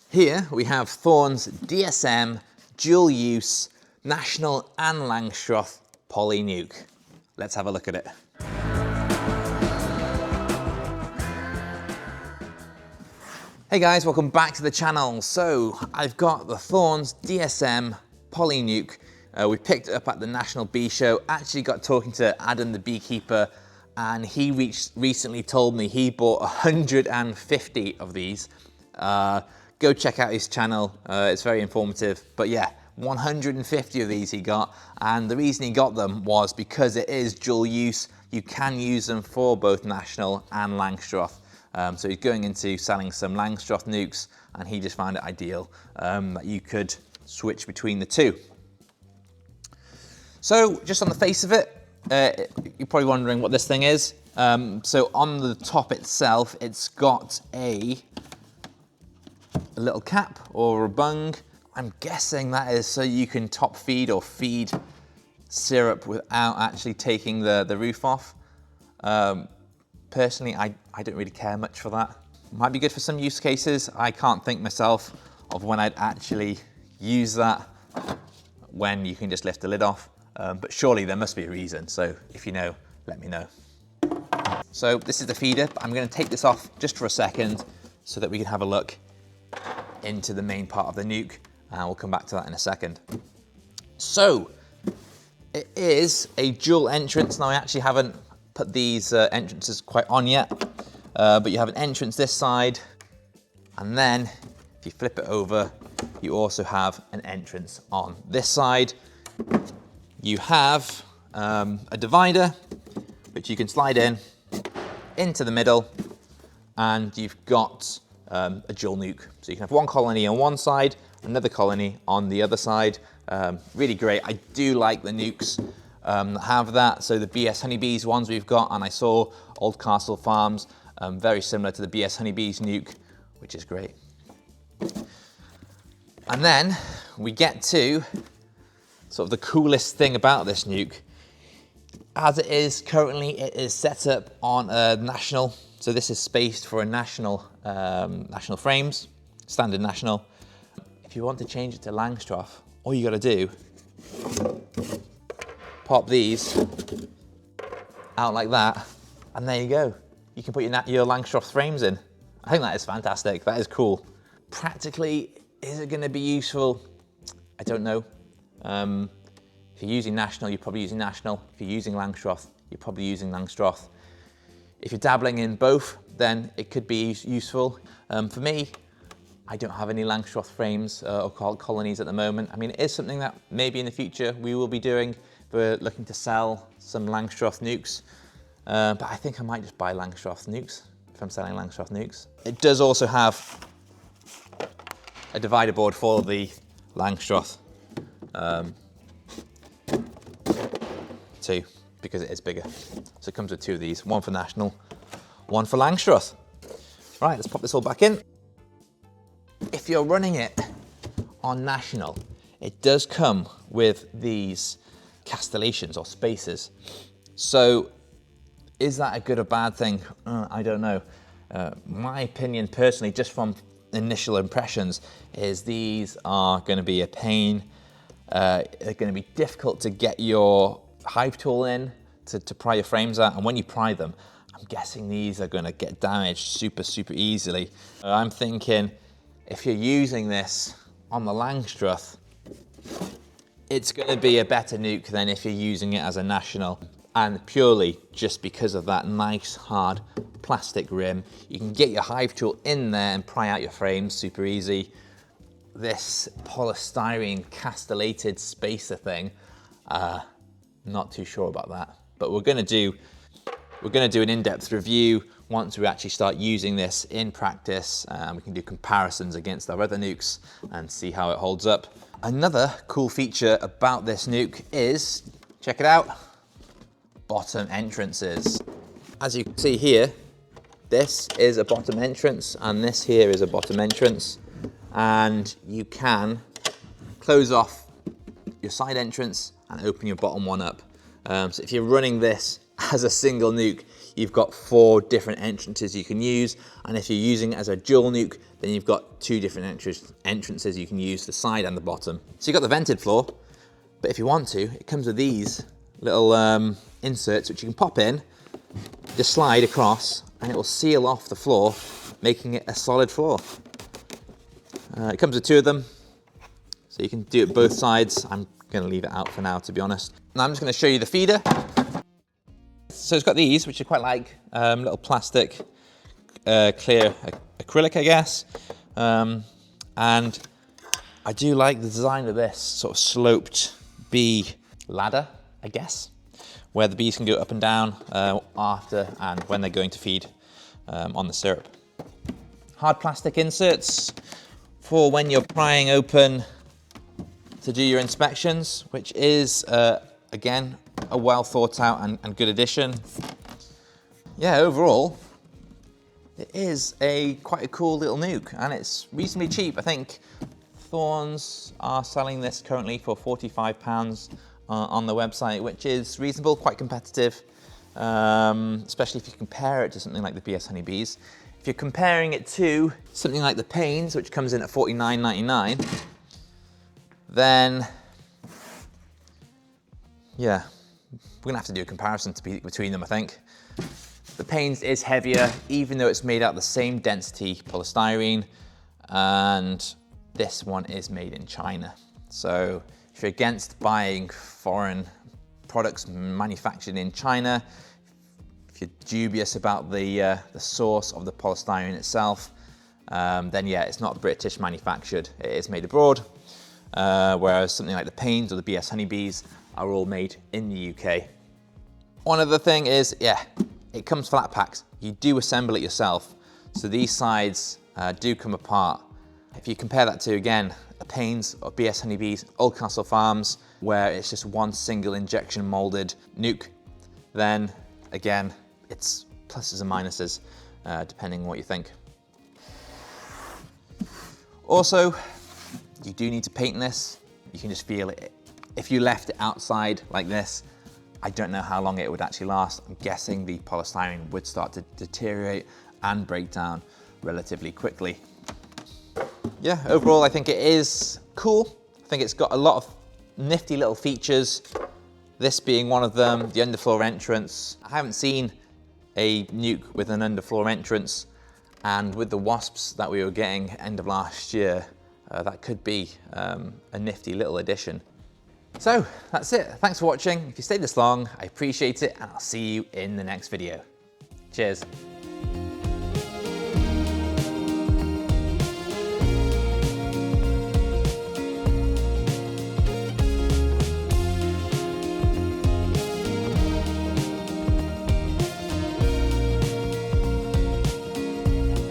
Here we have Thorne's DSM Dual Use National and Langstroth Poly Nuc. Let's have a look at it. Hey guys, welcome back to the channel. So I've got the Thorne's DSM Poly Nuc. We picked it up at the National Bee Show. Actually got talking to Adam the beekeeper, and he recently told me he bought 150 of these. Go check out his channel, it's very informative. But yeah, 150 of these he got, and the reason he got them was because it is dual use. You can use them for both National and Langstroth. So he's going into selling some Langstroth nucs, and he just found it ideal that you could switch between the two. So just on the face of it, you're probably wondering what this thing is. So on the top itself, it's got a little cap or a bung. I'm guessing that is so you can top feed or feed syrup without actually taking the roof off. Personally, I don't really care much for that. Might be good for some use cases. I can't think myself of when I'd actually use that, when you can just lift the lid off. But surely there must be a reason. So if you know, let me know. So this is the feeder. I'm going to take this off just for a second so that we can have a look into the main part of the nuc, and we'll come back to that in a second. So it is a dual entrance. Now I actually haven't put these entrances quite on yet, but you have an entrance this side, and then if you flip it over, you also have an entrance on this side. You have a divider which you can slide into the middle, and you've got a dual nuc. So you can have one colony on one side, another colony on the other side. Really great. I do like the nucs that have that. So the BS Honeybees ones we've got, and I saw Oldcastle Farms, very similar to the BS Honeybees nuc, which is great. And then we get to sort of the coolest thing about this nuc. As it is currently, it is set up on a National. So this is spaced for a National frames, standard National. If you want to change it to Langstroth, all you got to do, pop these out like that, and there you go. You can put your Langstroth frames in. I think that is fantastic. That is cool. Practically, is it going to be useful? I don't know. If you're using National, you're probably using National. If you're using Langstroth, you're probably using Langstroth. If you're dabbling in both, then it could be useful. For me, I don't have any Langstroth frames or colonies at the moment. I mean, it is something that maybe in the future we will be doing. We're looking to sell some Langstroth nucs, but I think I might just buy Langstroth nucs if I'm selling Langstroth nucs. It does also have a divider board for the Langstroth too, because it is bigger. So it comes with two of these, one for National, one for Langstroth. Right, let's pop this all back in. If you're running it on National, it does come with these castellations or spacers. So is that a good or bad thing? I don't know. My opinion personally, just from initial impressions, is these are going to be a pain. They're going to be difficult to get your hive tool in to pry your frames out, and when you pry them, I'm guessing these are going to get damaged super easily. I'm thinking if you're using this on the Langstroth, it's going to be a better nuc than if you're using it as a National, and purely just because of that nice hard plastic rim. You can get your hive tool in there and pry out your frames super easy. This polystyrene castellated spacer thing, not too sure about that, but we're going to do an in-depth review once we actually start using this in practice. We can do comparisons against our other nucs and see how it holds up. Another cool feature about this nuc is, check it out, bottom entrances. As you can see here, this is a bottom entrance and this here is a bottom entrance, and you can close off your side entrance and open your bottom one up. So if you're running this as a single nuc, you've got 4 different entrances you can use. And if you're using it as a dual nuc, then you've got 2 different entrances you can use, the side and the bottom. So you've got the vented floor, but if you want to, it comes with these little inserts which you can pop in, just slide across, and it will seal off the floor, making it a solid floor. It comes with 2 of them, so you can do it both sides. I'm going to leave it out for now, to be honest. Now I'm just going to show you the feeder. So it's got these, which are quite like little plastic, clear acrylic, I guess. And I do like the design of this sort of sloped bee ladder, I guess, where the bees can go up and down after and when they're going to feed on the syrup. Hard plastic inserts for when you're prying open to do your inspections, which is, again, a well thought out and good addition. Yeah, overall, it is quite a cool little nuc, and it's reasonably cheap. I think Thorne's are selling this currently for £45 on the website, which is reasonable, quite competitive, especially if you compare it to something like the BS Honeybees. If you're comparing it to something like the Paynes, which comes in at £49.99, then yeah, we're gonna have to do a comparison between them, I think. The Paynes is heavier, even though it's made out of the same density polystyrene, and this one is made in China. So if you're against buying foreign products manufactured in China, if you're dubious about the source of the polystyrene itself, then yeah, it's not British manufactured, it is made abroad. Whereas something like the Paynes or the BS Honeybees are all made in the UK. One other thing is, yeah, it comes flat packs. You do assemble it yourself. So these sides do come apart. If you compare that to, again, the Paynes or BS Honeybees, Oldcastle Farms, where it's just one single injection molded nuc, then again, it's pluses and minuses, depending on what you think. Also, you do need to paint this. You can just feel it. If you left it outside like this, I don't know how long it would actually last. I'm guessing the polystyrene would start to deteriorate and break down relatively quickly. Yeah, overall, I think it is cool. I think it's got a lot of nifty little features. This being one of them, the underfloor entrance. I haven't seen a nuc with an underfloor entrance, and with the wasps that we were getting end of last year, that could be a nifty little addition. So that's it. Thanks for watching. If you stayed this long, I appreciate it, and I'll see you in the next video. Cheers.